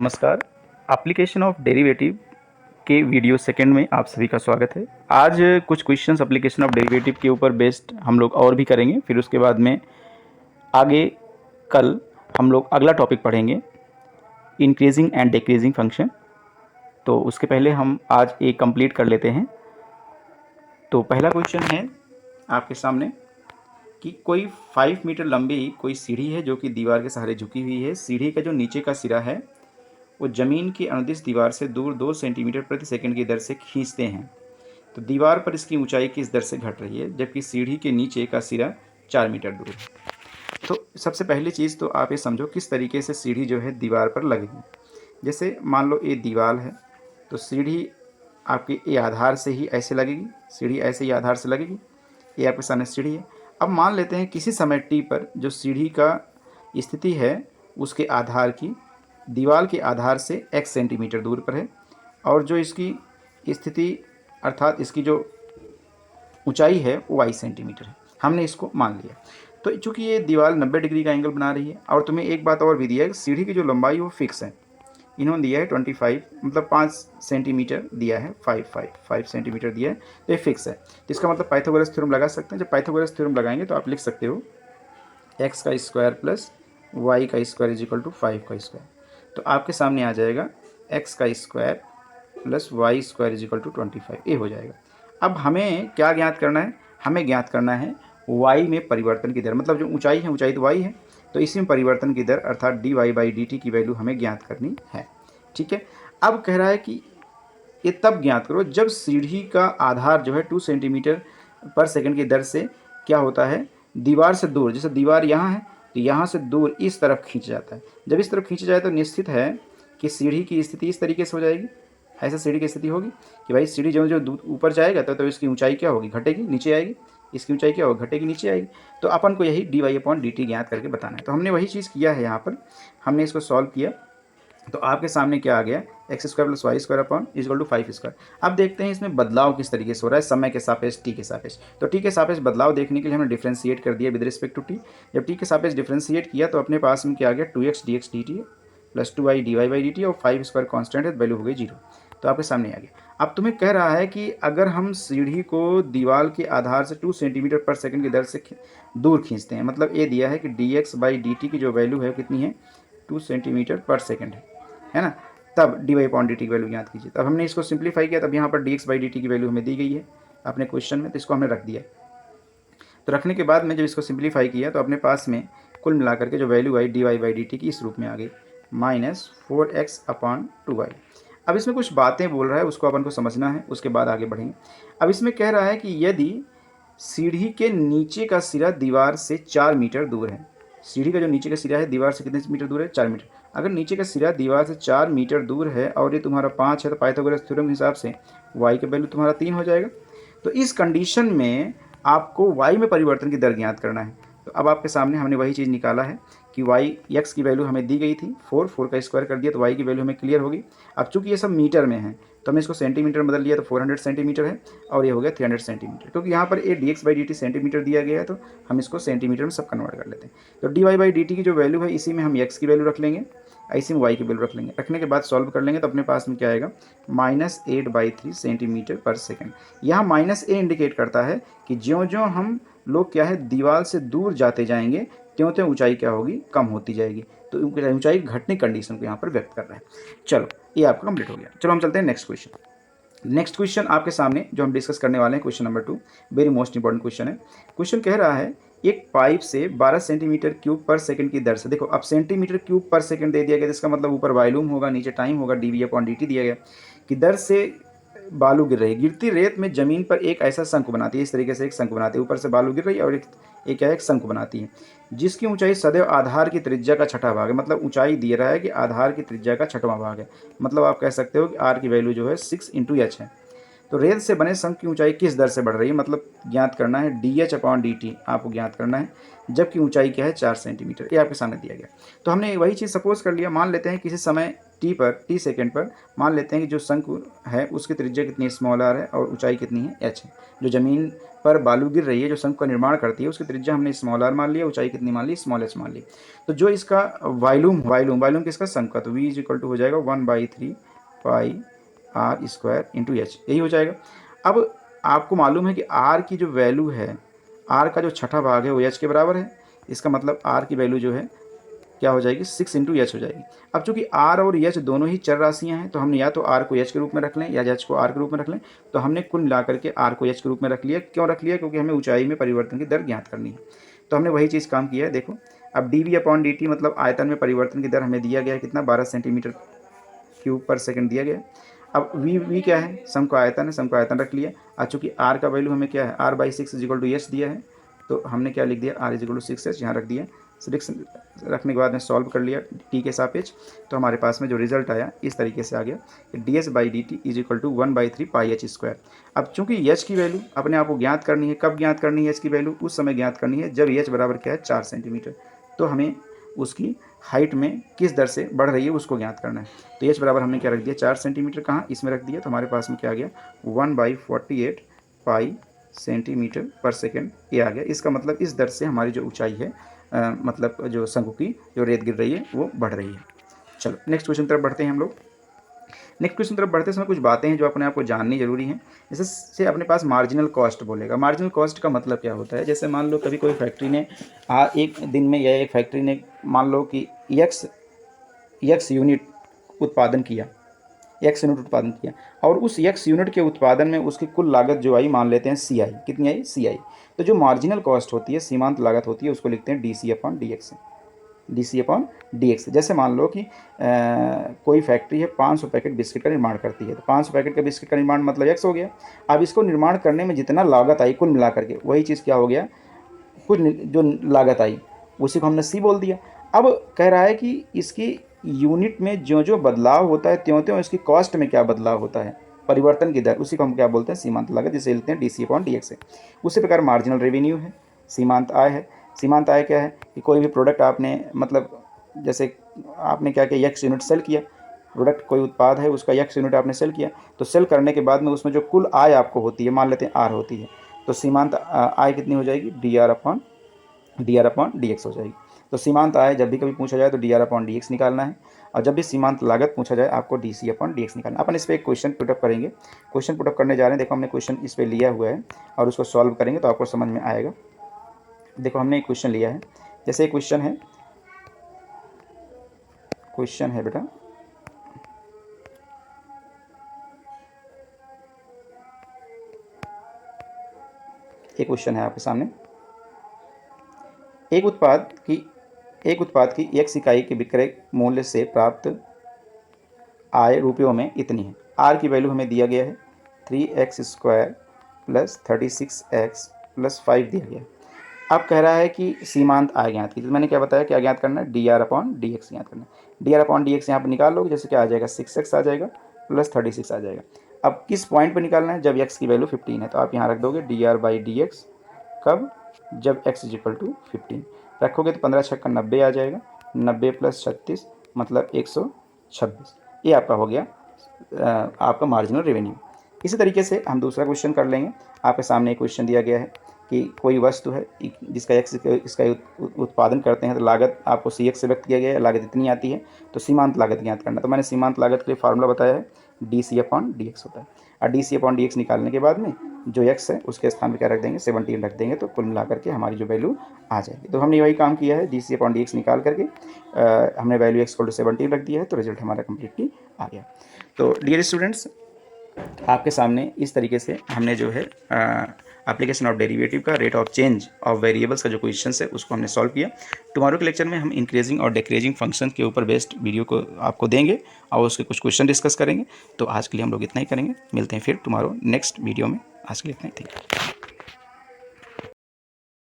नमस्कार। Application of derivative के video second में आप सभी का स्वागत है। आज कुछ क्वेश्चंस एप्लीकेशन ऑफ डेरिवेटिव के ऊपर बेस्ड हम लोग और भी करेंगे। फिर उसके बाद में आगे कल हम लोग अगला टॉपिक पढ़ेंगे, इंक्रीजिंग एंड डिक्रीजिंग फंक्शन। तो उसके पहले हम आज एक कंप्लीट कर लेते हैं। तो पहला क्वेश्चन है आपके सामने कि कोई 5 मीटर लंबी कोई सीढ़ी है जो कि दीवार के सहारे झुकी हुई है। सीढ़ी का जो नीचे का सिरा है वो ज़मीन की अनुदिश दीवार से दूर 2 सेंटीमीटर प्रति सेकंड की दर से खींचते हैं। तो दीवार पर इसकी ऊंचाई किस दर से घट रही है, जबकि सीढ़ी के नीचे का सिरा 4 मीटर दूर है। तो सबसे पहली चीज़ तो आप ये समझो किस तरीके से सीढ़ी जो है दीवार पर लगेगी। जैसे मान लो ये दीवार है, तो सीढ़ी आपके ये आधार से ही ऐसे लगेगी, सीढ़ी ऐसे ही आधार से लगेगी। ये आपके सामने सीढ़ी है। अब मान लेते हैं किसी समय टी पर जो सीढ़ी का स्थिति है उसके आधार की दीवार के आधार से x सेंटीमीटर दूर पर है, और जो इसकी स्थिति अर्थात इसकी जो ऊंचाई है वो y सेंटीमीटर है। हमने इसको मान लिया। तो चूंकि ये दीवार 90 डिग्री का एंगल बना रही है, और तुम्हें एक बात और भी दिया है, सीढ़ी की जो लंबाई वो फिक्स है। इन्होंने दिया है 25, मतलब 5 सेंटीमीटर दिया है, 5 सेंटीमीटर दिया है, तो ये फिक्स है। तो इसका मतलब पाइथागोरस थ्योरम लगा सकते हैं। जब पाइथागोरस थ्योरम लगाएंगे तो आप लिख सकते हो x का स्क्वायर प्लस y का स्क्वायर इज इक्वल टू 5 का स्क्वायर। तो आपके सामने आ जाएगा x का square plus y square is equal to 25, ये हो जाएगा। अब हमें क्या ज्ञात करना है? हमें ज्ञात करना है y में परिवर्तन की दर, मतलब जो ऊंचाई है, ऊंचाई तो y है, तो इसी में परिवर्तन की दर अर्थात dy बाई dt की वैल्यू हमें ज्ञात करनी है। ठीक है। अब कह रहा है कि ये तब ज्ञात करो जब सीढ़ी का आधार जो है 2 सेंटीमीटर पर सेकंड की दर से क्या होता है, दीवार से दूर, जैसे दीवार यहाँ है तो यहाँ से दूर इस तरफ खींच जाता है। जब इस तरफ खींचा जाए तो निश्चित है कि सीढ़ी की स्थिति इस तरीके से हो जाएगी। ऐसा सीढ़ी की स्थिति होगी कि भाई सीढ़ी जो जो ऊपर जाएगा तो इसकी ऊंचाई क्या होगी, घटेगी, नीचे आएगी। इसकी ऊंचाई क्या होगी, घटेगी, नीचे आएगी। तो अपन को यही dy अपॉन dt ज्ञात करके बताना है। तो हमने वही चीज़ किया है। यहाँ पर हमने इसको सॉल्व किया तो आपके सामने क्या आ गया, x square plus y square upon is equal to 5 square. अब देखते हैं इसमें बदलाव किस तरीके से हो रहा है समय के सापेक्ष, टी के सापेक्ष। तो टी के सापेक्ष बदलाव देखने के लिए हमने डिफ्रेंशिएट कर दिया विद रिस्पेक्ट टू टी। जब टी के सापेक्ष डिफ्रेंशिएट किया तो अपने पास में क्या आ गया, 2x dx dt plus 2y dy by D T, और 5 स्क्वायर कॉन्स्टेंट है, वैल्यू हो गई 0। तो आपके सामने आ गया। अब तुम्हें कह रहा है कि अगर हम सीढ़ी को दीवार के आधार से 2 सेंटीमीटर पर सेकंड की दर से दूर खींचते हैं, मतलब ये दिया है कि dx बाई डी टी की जो वैल्यू है कितनी है, 2 सेंटीमीटर पर सेकंड है ना। तब dy अपॉन डी टी की वैल्यू ज्ञात कीजिए। तब हमने इसको सिंप्लीफाई किया, तब यहाँ पर dx बाई डी टी की वैल्यू हमें दी गई है अपने क्वेश्चन में, तो इसको हमने रख दिया। तो रखने के बाद में जब इसको सिंप्लीफाई किया तो अपने पास में कुल मिलाकर के जो value I dy by D T की इस रूप में आ गई, -4x अपॉन 2y। अब इसमें कुछ बातें बोल रहा है, उसको अपन को समझना है, उसके बाद आगे बढ़ेंगे। अब इसमें कह रहा है कि यदि सीढ़ी के नीचे का सिरा दीवार से 4 मीटर दूर है, सीढ़ी का जो नीचे का सिरा है दीवार से कितने मीटर दूर है, 4 मीटर। अगर नीचे का सिरा दीवार से 4 मीटर दूर है और ये तुम्हारा 5 है, तो पाइथागोरस थ्योरम के हिसाब से y का वैल्यू तुम्हारा 3 हो जाएगा। तो इस कंडीशन में आपको y में परिवर्तन की दर ज्ञात करना है। तो अब आपके सामने हमने वही चीज़ निकाला है कि x की वैल्यू हमें दी गई थी 4 का स्क्वायर कर दिया, तो y की वैल्यू हमें क्लियर होगी। अब चूंकि ये सब मीटर में है तो हमने इसको सेंटीमीटर बदल लिया, तो 400 सेंटीमीटर है, और ये हो गया 300 सेंटीमीटर। क्योंकि यहाँ पर ये dx by D T centimetre दिया गया है तो हम इसको सेंटीमीटर में सब कन्वर्ट कर लेते हैं। तो dy बाई डी टी की जो वैल्यू है इसी में हम x की वैल्यू रख लेंगे, इसी में y की वैल्यू रख लेंगे। रखने के बाद सॉल्व कर लेंगे तो अपने पास में क्या आएगा, -8/3 सेंटीमीटर पर सेकेंड। यहाँ -a इंडिकेट करता है कि ज्यों ज्यों हम लोग क्या है दीवार से दूर जाते जाएंगे त्यों त्यों ऊंचाई क्या होगी, कम होती जाएगी। तो ऊंचाई घटने कंडीशन को यहाँ पर व्यक्त कर रहा है। चलो ये आपका कंप्लीट हो गया। चलो हम चलते हैं नेक्स्ट क्वेश्चन। नेक्स्ट क्वेश्चन आपके सामने जो हम डिस्कस करने वाले हैं, question number 2, very most important question है। क्वेश्चन कह रहा है एक पाइप से 12 सेंटीमीटर क्यूब पर सेकंड की दर से, देखो अब सेंटीमीटर क्यूब पर सेकंड दे दिया गया, इसका मतलब ऊपर वॉल्यूम होगा, नीचे टाइम होगा, डी अपॉन डी टी दिया गया, कि दर से बालू गिर रही है। गिरती रेत में जमीन पर एक ऐसा शंकु बनाती है, इस तरीके से एक शंकु बनाती है, ऊपर से बालू गिर रही है और एक क्या है, एक शंकु बनाती है, जिसकी ऊंचाई सदैव आधार की त्रिज्या का छठा भाग है। मतलब ऊंचाई दिया रहा है कि आधार की त्रिज्या का छठवां भाग है। मतलब आप कह सकते हो कि आर की वैल्यू जो है 6 × h है। तो रेत से बने शंख की ऊंचाई किस दर से बढ़ रही है, मतलब ज्ञात करना है dh/dt आपको ज्ञात करना है, जबकि ऊंचाई क्या है 4 सेंटीमीटर। ये आपके सामने दिया गया। तो हमने वही चीज़ सपोज कर लिया, मान लेते हैं किसी समय t सेकेंड पर मान लेते हैं कि जो शंख है उसकी त्रिज्या कितनी स्मॉल r है और ऊंचाई कितनी है h है। जो ज़मीन पर बालू गिर रही है, जो शंख का निर्माण करती है, उसकी त्रिज्या हमने स्मॉल r मान लिया, ऊंचाई कितनी मान ली, स्मॉल h मान ली। तो जो इसका वॉल्यूम किसका, शंख का, तो v = हो जाएगा 1/3 पाई r स्क्वायर इंटू h, यही हो जाएगा। अब आपको मालूम है कि r की जो वैल्यू है, r का जो छठा भाग है वो h के बराबर है। इसका मतलब r की वैल्यू जो है क्या हो जाएगी, 6 इंटू एच हो जाएगी। अब चूंकि r और h दोनों ही चर राशियां हैं, तो हमने या तो r को h के रूप में रख लें या h को r के रूप में रख लें। तो हमने कुल मिलाकर के r को h के रूप में रख लिया। क्यों रख लिया, क्योंकि हमें ऊंचाई में परिवर्तन की दर ज्ञात करनी है। तो हमने वही चीज़ काम किया है। देखो अब dv/dt मतलब आयतन में परिवर्तन की दर हमें दिया गया है कितना, 12 सेंटीमीटर क्यूब पर सेकंड दिया गया। अब v क्या है, सम का आयतन है, सम का आयतन रख लिया। और चूँकि r का वैल्यू हमें क्या है, r/6 = h दिया है, तो हमने क्या लिख दिया, r = 6h यहाँ रख दिया। 6 रखने के बाद में सॉल्व कर लिया t के सापेक्ष, तो हमारे पास में जो रिजल्ट आया इस तरीके से आ गया, dh/dt = 1/3 पाई h स्क्वायर। अब चूंकि h की वैल्यू अपने आप को ज्ञात करनी है, कब ज्ञात करनी है h की वैल्यू, उस समय ज्ञात करनी है जब h बराबर क्या है 4 सेंटीमीटर। तो हमें उसकी हाइट में किस दर से बढ़ रही है उसको ज्ञात करना है। तो h बराबर हमने क्या रख दिया, 4 सेंटीमीटर, कहाँ, इसमें रख दिया। तो हमारे पास में क्या आ गया, 1/48 पाई सेंटीमीटर पर सेकेंड, ये आ गया। इसका मतलब इस दर से हमारी जो ऊंचाई है मतलब जो शंकु की जो रेत गिर रही है वो बढ़ रही है। चलो नेक्स्ट क्वेश्चन तरफ बढ़ते हैं हम लोग। नेक्स्ट क्वेश्चन तरफ बढ़ते समय कुछ बातें हैं जो अपने आप को जाननी जरूरी हैं। जैसे अपने पास मार्जिनल कॉस्ट बोलेगा। मार्जिनल कॉस्ट का मतलब क्या होता है, जैसे मान लो कभी कोई फैक्ट्री ने एक दिन में या एक फैक्ट्री ने मान लो कि x यूनिट उत्पादन किया, x यूनिट उत्पादन किया, और उस x यूनिट के उत्पादन में उसकी कुल लागत जो आई मान लेते हैं CI, कितनी आई, CI। तो जो मार्जिनल कॉस्ट होती है, सीमांत लागत होती है, उसको लिखते हैं dc/dx। जैसे मान लो कि कोई फैक्ट्री है 500 पैकेट बिस्किट का निर्माण करती है, तो 500 पैकेट का बिस्किट का निर्माण मतलब x हो गया। अब इसको निर्माण करने में जितना लागत आई कुल मिला करके, वही चीज़ क्या हो गया, कुछ जो लागत आई उसी को हमने C बोल दिया। अब कह रहा है कि इसकी यूनिट में जो जो बदलाव होता है त्यों त्यों इसकी कॉस्ट में क्या बदलाव होता है, परिवर्तन की दर, उसी को हम क्या बोलते हैं, सीमांत लागत, जिसे लिखते हैं dc/dx है। उसी प्रकार मार्जिनल रेवेन्यू है, सीमांत आय है। सीमांत आय क्या है कि कोई भी प्रोडक्ट आपने मतलब जैसे आपने क्या किया, x यूनिट सेल किया, प्रोडक्ट कोई उत्पाद है उसका x यूनिट आपने सेल किया, तो सेल करने के बाद में उसमें जो कुल आय आपको होती है, मान लेते हैं r होती है, तो सीमांत आय कितनी हो जाएगी, dr/dx हो जाएगी। तो सीमांत आय जब भी कभी पूछा जाए तो dr/dx निकालना है, और जब भी सीमांत लागत पूछा जाए आपको dc/dx निकालना। अपन इस पर एक क्वेश्चन पुटअप करेंगे। क्वेश्चन पुटअप करने जा रहे हैं। देखो हमने क्वेश्चन इस पर लिया हुआ है और उसको सॉल्व करेंगे तो आपको समझ में आएगा। देखो हमने एक क्वेश्चन लिया है, जैसे एक क्वेश्चन है बेटा, एक क्वेश्चन है आपके सामने। एक उत्पाद की x इकाई के विक्रय मूल्य से प्राप्त आय रुपयों में इतनी है। r की वैल्यू हमें दिया गया है 3x² + 36x + 5 दिया गया है। अब कह रहा है कि सीमांत आय ज्ञात कीजिए। मैंने क्या बताया, क्या ज्ञात करना है, dr/dx ज्ञात करना है। dr/dx यहाँ पर निकाल लोगे, जैसे क्या आ जाएगा, 6x आ जाएगा + 36 आ जाएगा। अब किस पॉइंट पर निकालना है, जब x की वैल्यू 15 है, तो आप यहाँ रख दोगे dr/dx, कब, जब x = 15 रखोगे तो 15 छक्का 90 आ जाएगा, 90 + 36 मतलब 126। ये आपका हो गया आपका मार्जिनल रेवेन्यू। इसी तरीके से हम दूसरा क्वेश्चन कर लेंगे। आपके सामने एक क्वेश्चन दिया गया है कि कोई वस्तु है जिसका इसका उत्पादन करते हैं, तो लागत आपको CX से व्यक्त किया गया है, लागत इतनी आती है, तो सीमांत लागत ज्ञात करना। तो मैंने सीमांत लागत के लिए फार्मूला बताया है, dc/dx होता है। और dc/dx निकालने के बाद में जो x है उसके स्थान पर क्या रख देंगे, 17 रख देंगे, तो कुल मिलाकर के हमारी जो वैल्यू आ जाएगी। तो हमने वही काम किया है, dc/dx निकाल करके हमने वैल्यू x = 17 रख दिया है, तो रिजल्ट हमारा कम्प्लीटली आ गया। तो डियर स्टूडेंट्स, आपके सामने इस तरीके से हमने जो है एप्लीकेशन ऑफ डेरिवेटिव का rate of change of variables का जो क्वेश्चन है उसको हमने सॉल्व किया। टुमारो के लेक्चर में हम इंक्रीजिंग और डिक्रीजिंग फंक्शन के ऊपर बेस्ड वीडियो को आपको देंगे और उसके कुछ क्वेश्चन डिस्कस करेंगे। तो आज के लिए हम लोग इतना ही करेंगे, मिलते हैं फिर टुमारो नेक्स्ट वीडियो में। आज के लिए इतना ही, थैंक यू।